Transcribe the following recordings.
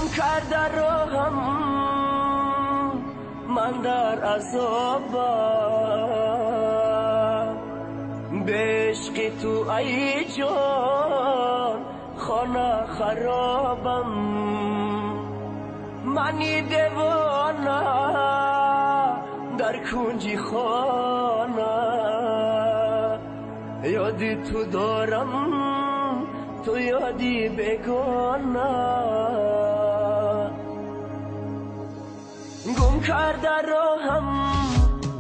گم کرده راهم من در عذابم، به عشق تو ای جان خانه خرابم. منی دیوانه در کنج خانه، یادی تو دارم تو یادی بگانه. گم کرده راهم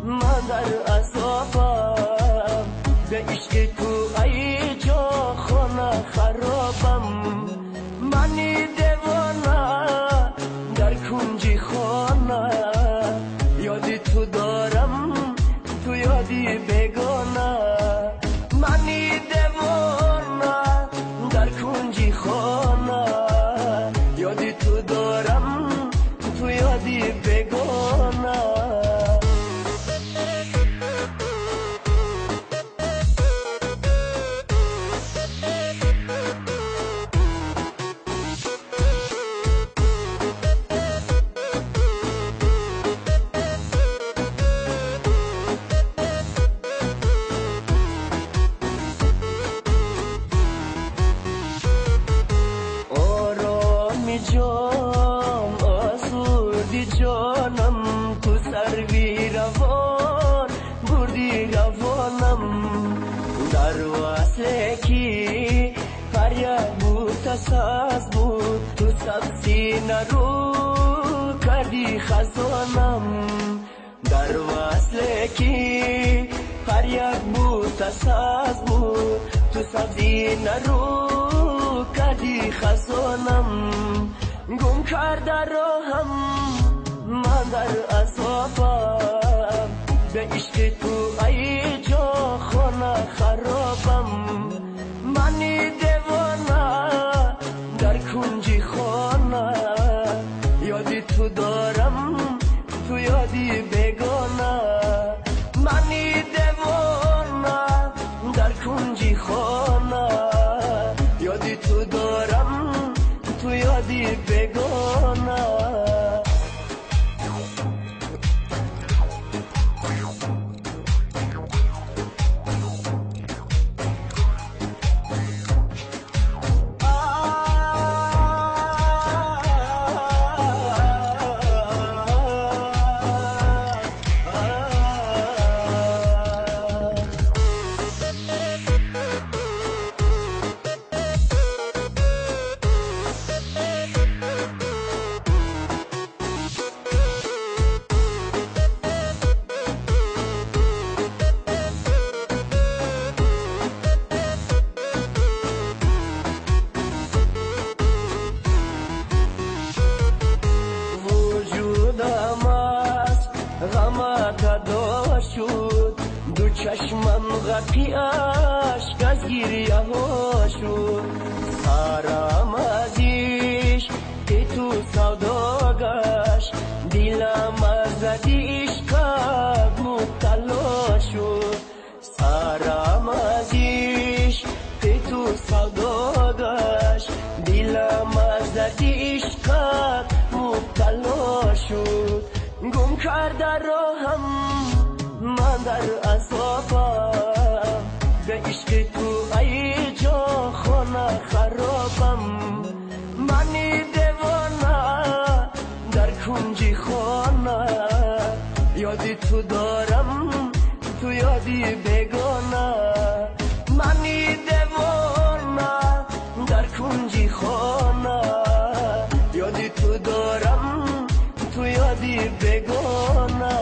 من در عذابم، به عشق تو ای جا خانه خرابم. منی دیوانه در کنج خانه، یادی تو دارم تو یادی بگانه. منی دیوانه در کنج خانه، یادی تو دارم تو یادی بگانه. جان آسودی جانم، تو سروی روان بردی روانم. در وصله کی فریاد بود تساز بود، تو سبزی نرو کردی خزانم. در وصله کی فریاد بود تساز بود، تو سبزی نرو کردی خزانم. گم کرده راهم من در عذابم، به عشق تو ای جا خانه خرابم. منی دیوانه در کنج خانه، یادی تو دارم تو یادی بگانه. منی دیوانه در کنج خانه، یادی تو دارم تو یادی بگانه. غمت ادا شد، دو چشمم غرقی اشک از گریه ها شد. سرم از عشق تو سودا گشت، دلم از عشقت مبتلا شد. سرم از عشق تو سودا گشت، دلم از عشقت مبتلا شد. گم کرده راهم من در عذابم، به عشق تو ای جا خانه خرابم. منی دیوانه در کنج خانه، یادی تو دارم تو یادی بگانه. منی دیوانه در کنج خانه، یادی تو دارم تو یادی بگانه.